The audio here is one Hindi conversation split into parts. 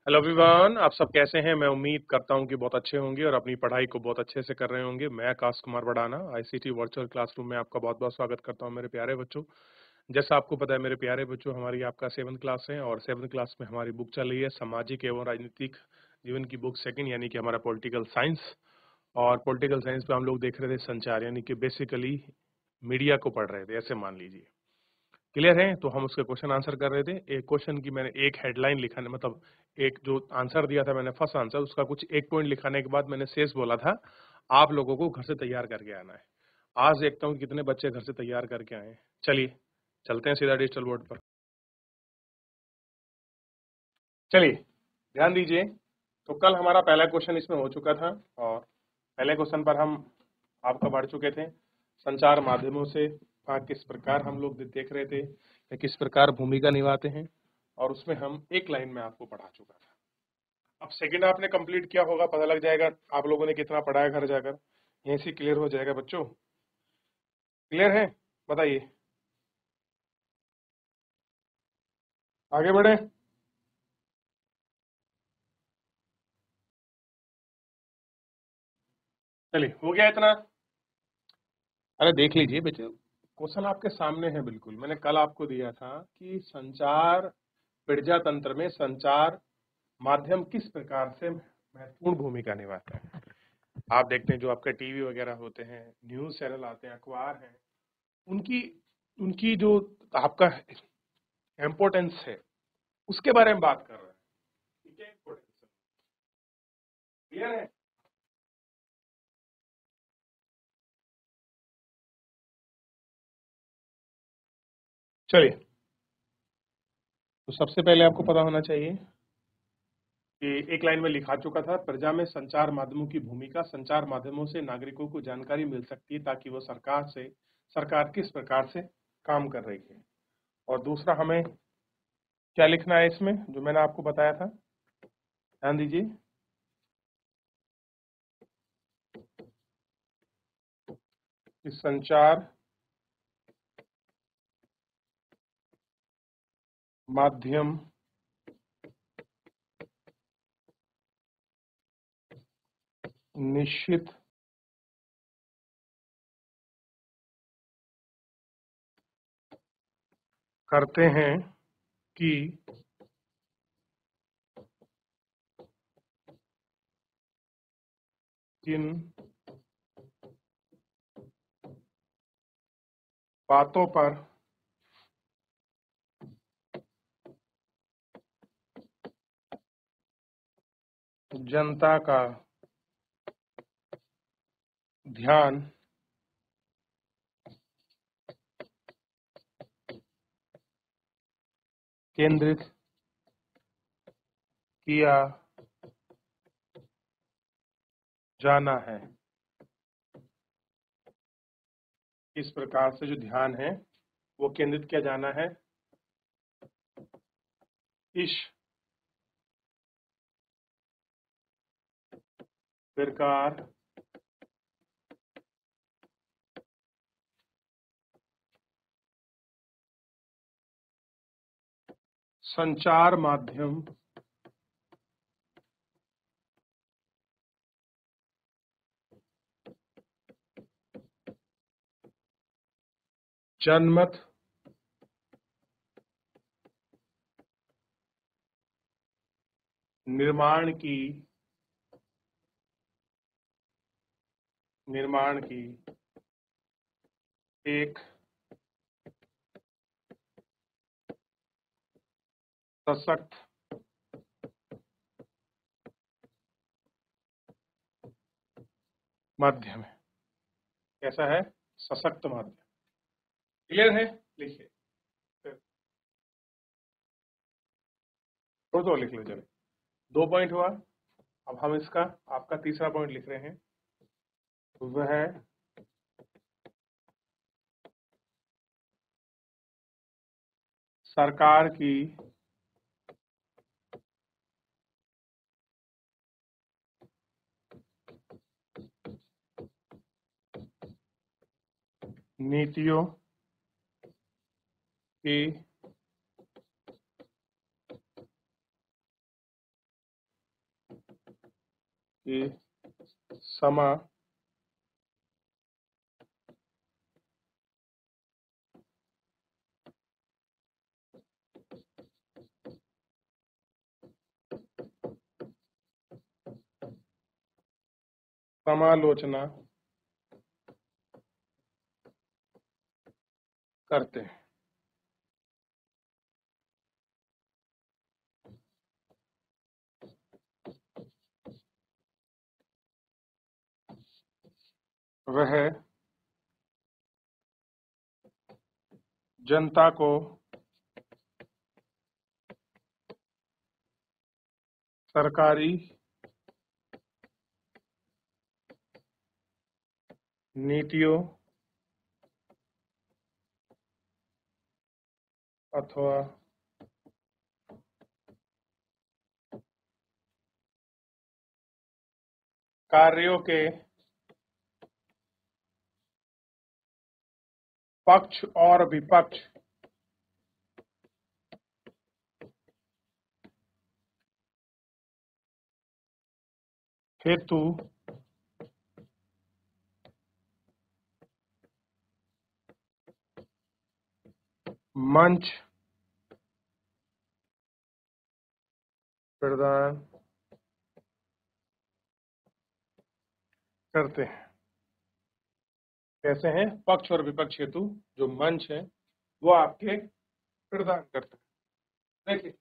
हेलो एवरीवन, आप सब कैसे हैं? मैं उम्मीद करता हूं कि बहुत अच्छे होंगे और अपनी पढ़ाई को बहुत अच्छे से कर रहे होंगे। मैं Akash Kumar Badana ICT virtual classroom में आपका बहुत बहुत स्वागत करता हूं मेरे प्यारे बच्चों। जैसा आपको पता है मेरे प्यारे बच्चों, हमारी आपका 7th क्लास है और 7th क्लास में हमारी बुक चल रही है सामाजिक एवं राजनीतिक जीवन की बुक सेकंड, यानी कि हमारा पॉलिटिकल साइंस। और पॉलिटिकल साइंस में हम लोग देख रहे थे संचार, यानी कि बेसिकली मीडिया को पढ़ रहे थे, ऐसे मान लीजिए। क्लियर है? तो हम उसके क्वेश्चन आंसर कर रहे थे। एक क्वेश्चन की मैंने एक हेडलाइन लिखाने, मतलब एक जो आंसर दिया था मैंने फर्स्ट आंसर, उसका कुछ एक पॉइंट लिखाने के बाद मैंने शेष बोला था आप लोगों को घर से तैयार करके आना है। आज देखता हूँ कितने बच्चे घर से तैयार करके आए हैं। चलिए चलते हैं सीधा डिजिटल बोर्ड पर। चलिए ध्यान दीजिए। तो कल हमारा पहला क्वेश्चन इसमें हो चुका था और पहले क्वेश्चन पर हम आपका बढ़ चुके थे। संचार माध्यमों से किस प्रकार हम लोग देख रहे थे या किस प्रकार भूमिका निभाते हैं, और उसमें हम एक लाइन में आपको पढ़ा चुका था। अब सेकंड आपने कंप्लीट किया होगा, पता लग जाएगा आप लोगों ने कितना पढ़ा है घर जाकर। यहीं से क्लियर हो जाएगा बच्चों। क्लियर है? बताइए, आगे बढ़े। चलिए, हो गया इतना? अरे देख लीजिए बच्चों, क्वेश्चन आपके सामने है बिल्कुल। मैंने कल आपको दिया था कि संचार प्रजा तंत्र में संचार माध्यम किस प्रकार से महत्वपूर्ण भूमिका निभाता है। आप देखते हैं जो आपके टीवी वगैरह होते हैं, न्यूज चैनल आते हैं, अखबार हैं, उनकी उनकी जो आपका इम्पोर्टेंस है उसके बारे में बात कर रहे हैं। ठीक है, इम्पोर्टेंस क्लियर है? चलिए, तो सबसे पहले आपको पता होना चाहिए कि एक लाइन में लिखा चुका था, प्रजा में संचार माध्यमों की भूमिका। संचार माध्यमों से नागरिकों को जानकारी मिल सकती है ताकि वो सरकार किस प्रकार से काम कर रही है। और दूसरा हमें क्या लिखना है इसमें, जो मैंने आपको बताया था, ध्यान दीजिए। कि संचार माध्यम निश्चित करते हैं कि किन बातों पर जनता का ध्यान केंद्रित किया जाना है। इस प्रकार से जो ध्यान है वो केंद्रित किया जाना है। इस प्रकार संचार माध्यम जनमत निर्माण की एक सशक्त माध्यम है। कैसा है? सशक्त माध्यम। क्लियर है? लिखिए, थोड़ा तो लिख लो। चलो, 2 पॉइंट हुआ। अब हम इसका आपका तीसरा पॉइंट लिख रहे हैं। वह सरकार की नीतियों की कि समा समालोचना करते हैं। वह जनता को सरकारी नीतियों अथवा कार्यों के पक्ष और विपक्ष हेतु मंच प्रदान करते हैं। कैसे हैं? पक्ष और विपक्ष हेतु जो मंच है वो आपके प्रदान करते हैं। देखिए,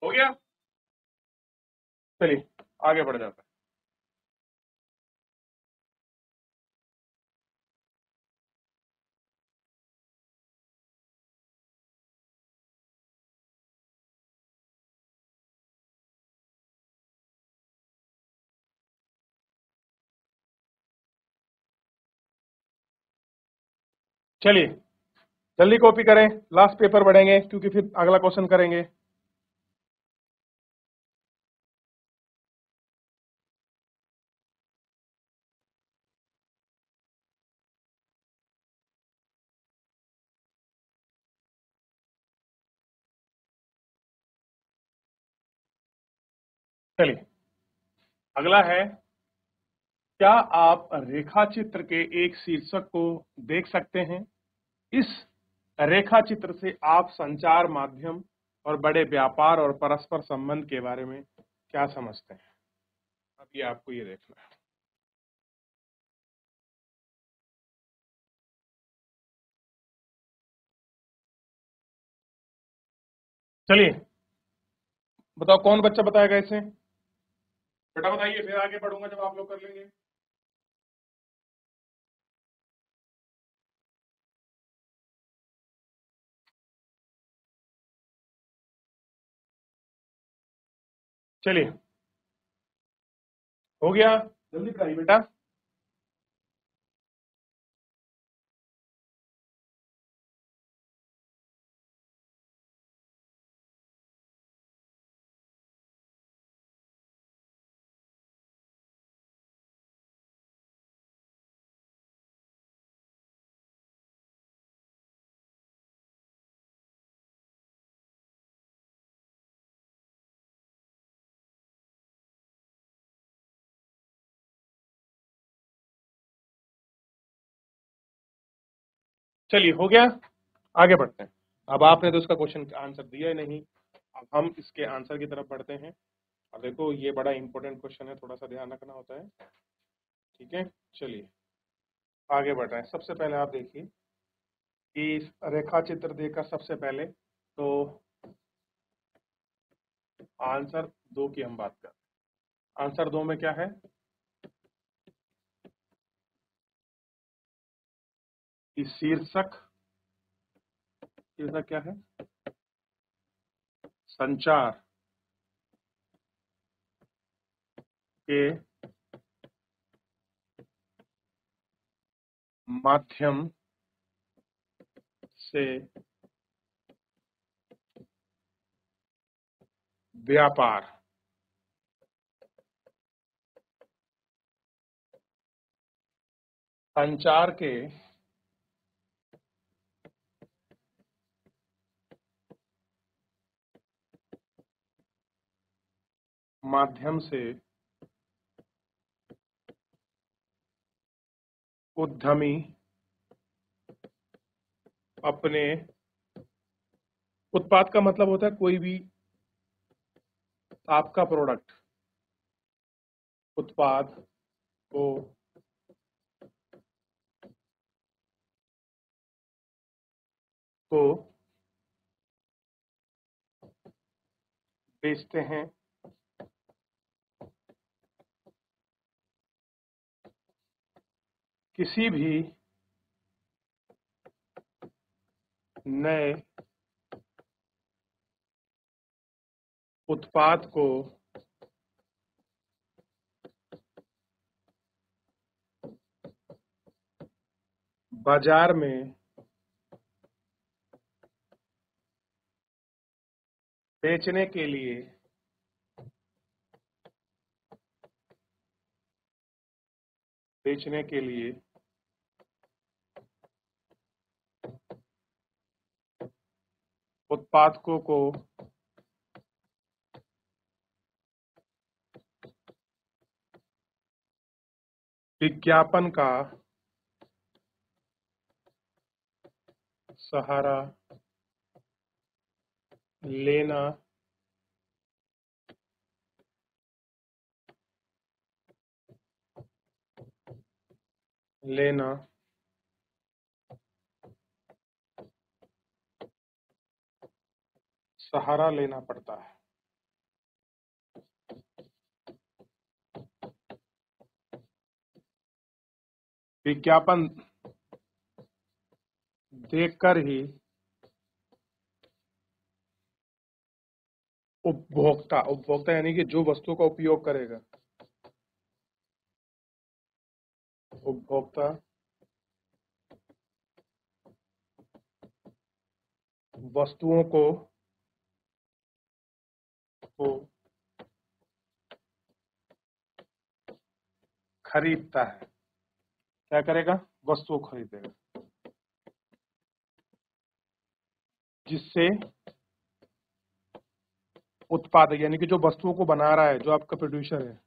हो गया। चलिए आगे बढ़ जाता है। चलिए जल्दी कॉपी करें, लास्ट पेपर बढ़ेंगे क्योंकि फिर अगला क्वेश्चन करेंगे। चलिए अगला है, क्या आप रेखा चित्र के एक शीर्षक को देख सकते हैं? इस रेखा चित्र से आप संचार माध्यम और बड़े व्यापार और परस्पर संबंध के बारे में क्या समझते हैं? अब ये आपको ये देखना है। चलिए बताओ कौन बच्चा बताएगा इसे? बेटा बताइए, फिर आगे बढ़ूंगा जब आप लोग कर लेंगे। चलिए हो गया, जल्दी बताइए बेटा। चलिए हो गया, आगे बढ़ते हैं। अब आपने तो इसका क्वेश्चन आंसर दिया ही नहीं, अब हम इसके आंसर की तरफ बढ़ते हैं। और देखो ये बड़ा इंपॉर्टेंट क्वेश्चन है, थोड़ा सा ध्यान रखना होता है। ठीक है, चलिए आगे बढ़ रहे हैं। सबसे पहले आप देखिए कि इस रेखा चित्र देखकर सबसे पहले तो आंसर 2 की हम बात कर। आंसर 2 में क्या है कि शीर्षक क्या है? संचार के माध्यम से व्यापार। संचार के माध्यम से उद्यमी अपने उत्पाद का मतलब होता है कोई भी आपका प्रोडक्ट उत्पाद को बेचते हैं किसी भी नए उत्पाद को बाजार में बेचने के लिए उत्पादकों को विज्ञापन का सहारा लेना लेना सहारा लेना पड़ता है। विज्ञापन देखकर ही उपभोक्ता यानी कि जो वस्तु का उपयोग करेगा, उपभोक्ता वस्तुओं को खरीदता है। क्या करेगा? वस्तु खरीदेगा, जिससे उत्पादक यानी कि जो वस्तुओं को बना रहा है, जो आपका प्रोड्यूसर है,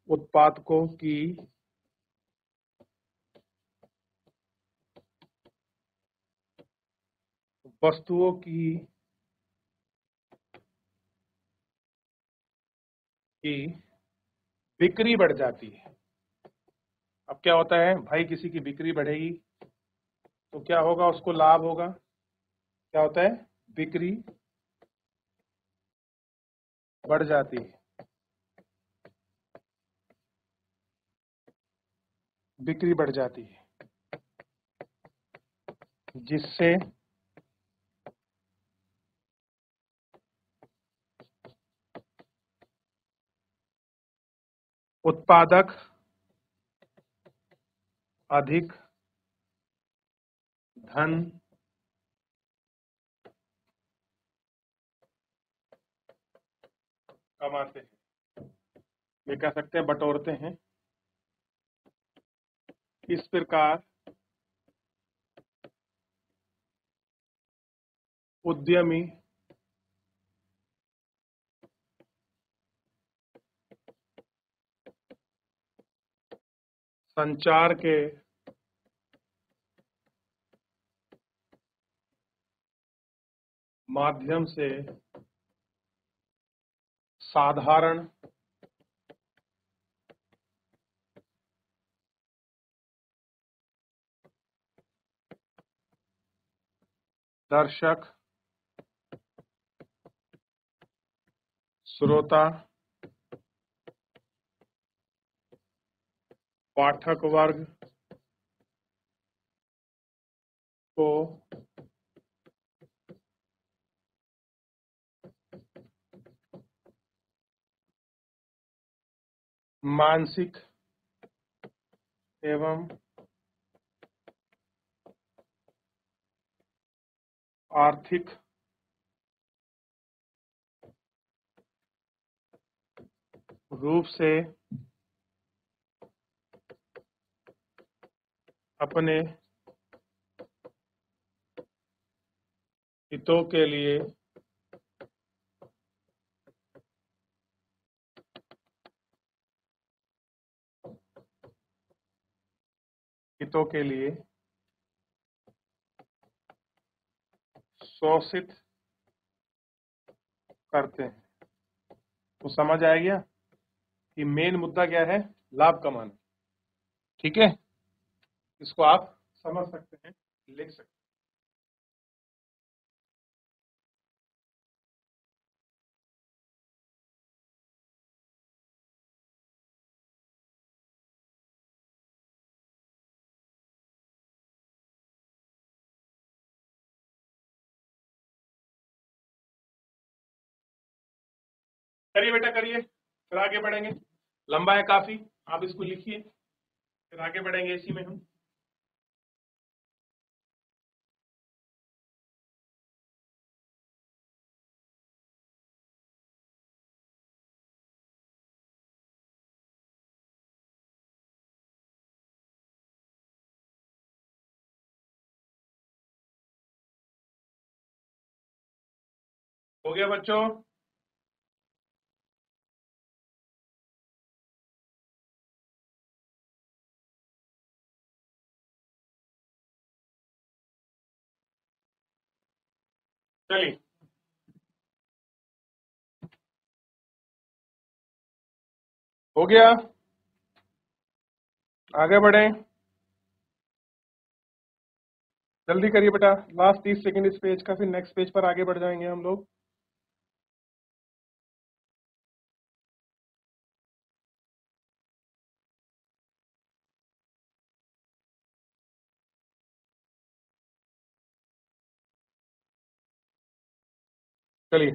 उत्पादकों की वस्तुओं की बिक्री बढ़ जाती है। अब क्या होता है भाई, किसी की बिक्री बढ़ेगी तो क्या होगा? उसको लाभ होगा। क्या होता है? बिक्री बढ़ जाती है, बिक्री बढ़ जाती है, जिससे उत्पादक अधिक धन कमाते हैं। ये कह सकते हैं बटोरते हैं। इस प्रकार उद्यमी संचार के माध्यम से साधारण दर्शक श्रोता पाठक वर्ग को मानसिक एवं आर्थिक रूप से अपने हितों के लिए शोषित करते हैं। तो समझ आ गया कि मेन मुद्दा क्या है, लाभ कमाना। ठीक है, इसको आप समझ सकते हैं, लिख सकते हैं। करिए बेटा करिए, फिर आगे बढ़ेंगे। लंबा है काफी, आप इसको लिखिए, फिर आगे बढ़ेंगे इसी में हम। हो गया बच्चों? चलिए हो गया, आगे बढ़े। जल्दी करिए बेटा, लास्ट 30 सेकंड इस पेज का, फिर नेक्स्ट पेज पर आगे बढ़ जाएंगे हम लोग। चलिए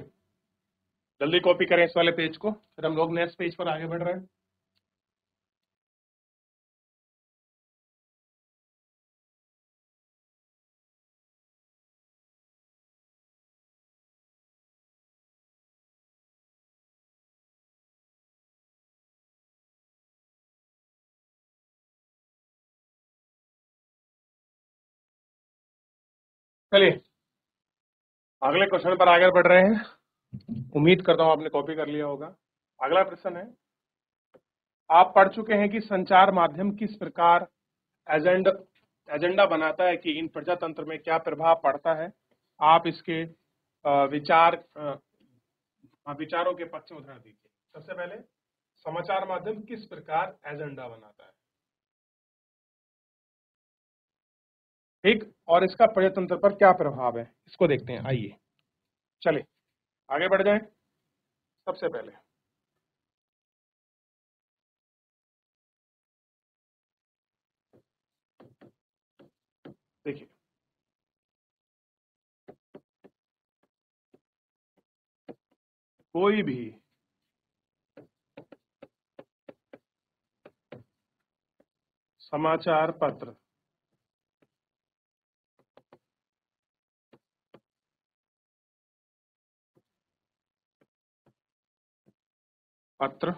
जल्दी कॉपी करें इस वाले पेज को, फिर हम लोग नेक्स्ट पेज पर आगे बढ़ रहे हैं। चलिए अगले क्वेश्चन पर आगे बढ़ रहे हैं। उम्मीद करता हूं आपने कॉपी कर लिया होगा। अगला प्रश्न है, आप पढ़ चुके हैं कि संचार माध्यम किस प्रकार एजेंडा बनाता है कि इन प्रजातंत्र में क्या प्रभाव पड़ता है। आप इसके विचारों के पक्ष में उदाहरण दीजिए। सबसे पहले, समाचार माध्यम किस प्रकार एजेंडा बनाता है, ठीक, और इसका प्रजातंत्र पर क्या प्रभाव है, इसको देखते हैं। आइए चले आगे बढ़ जाएं। सबसे पहले देखिए, कोई भी समाचार पत्र पत्र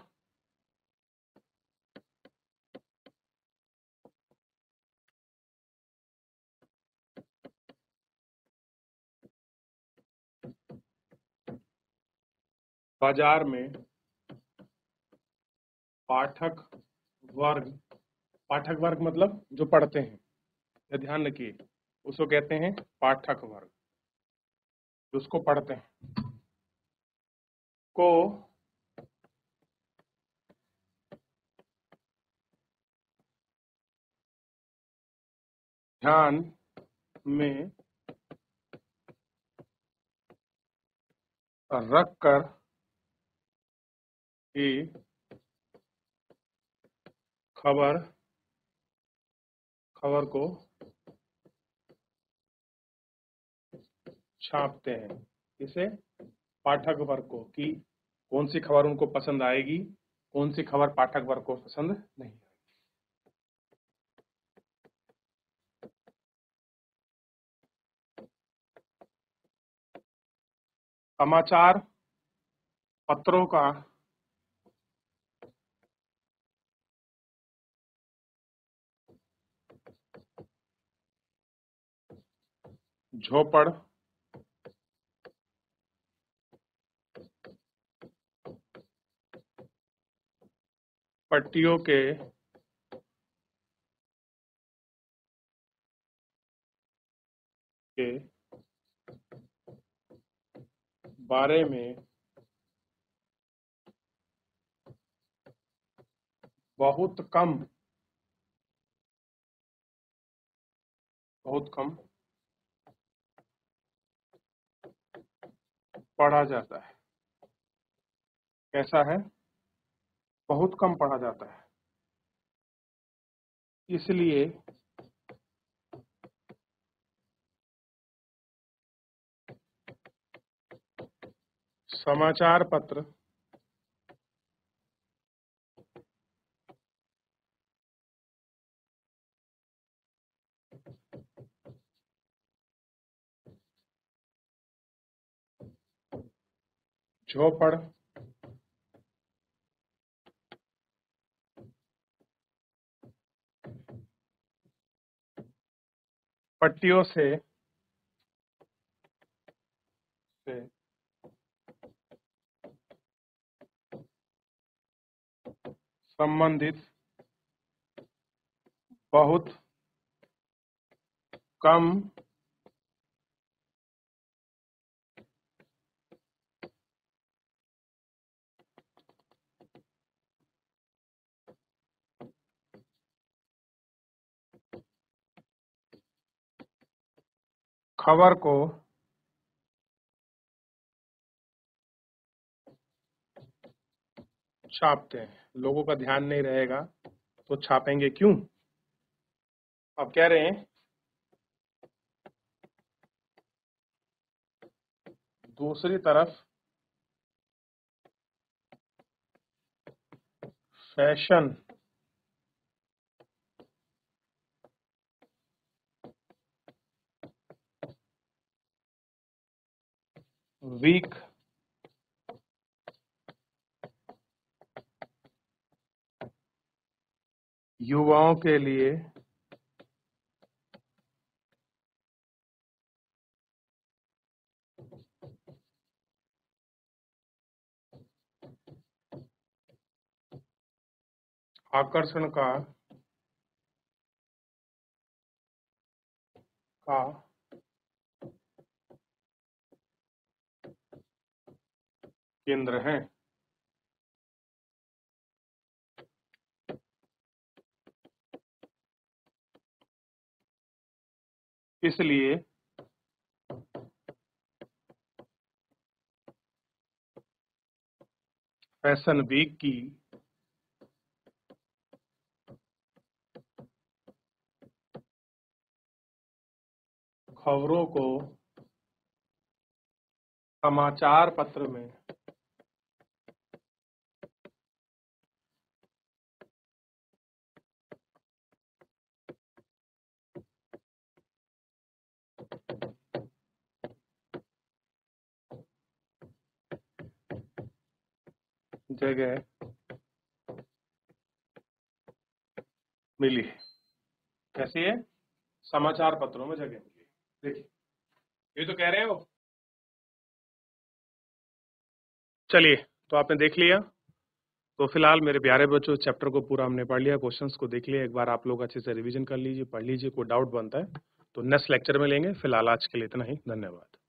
बाजार में पाठक वर्ग, पाठक वर्ग मतलब जो पढ़ते हैं, ये ध्यान रखिए, उसको कहते हैं पाठक वर्ग, जो उसको पढ़ते हैं, को ध्यान में रखकर की खबर को छापते हैं। इसे पाठक वर्ग को, कि कौन सी खबर उनको पसंद आएगी, कौन सी खबर पाठक वर्ग को पसंद नहीं आएगी। समाचार पत्रों का झोपड़ पट्टियों के बारे में बहुत कम पढ़ा जाता है। कैसा है? बहुत कम पढ़ा जाता है। इसलिए समाचार पत्र झोपड़ पट्टियों से संबंधित बहुत कम खबर को छापते हैं। लोगों का ध्यान नहीं रहेगा तो छापेंगे क्यों? अब कह रहे हैं दूसरी तरफ फैशन वीक युवाओं के लिए आकर्षण का केंद्र है। इसलिए फैशन वीक की खबरों को समाचार पत्र में जगह मिली है। कैसी है? समाचार पत्रों में जगह मिली है। देखिए, ये तो कह रहे हो। चलिए, तो आपने देख लिया। तो फिलहाल मेरे प्यारे बच्चों, चैप्टर को पूरा हमने पढ़ लिया, क्वेश्चंस को देख लिया। एक बार आप लोग अच्छे से रिवीजन कर लीजिए, पढ़ लीजिए। कोई डाउट बनता है तो नेक्स्ट लेक्चर में लेंगे। फिलहाल आज के लिए इतना ही। धन्यवाद।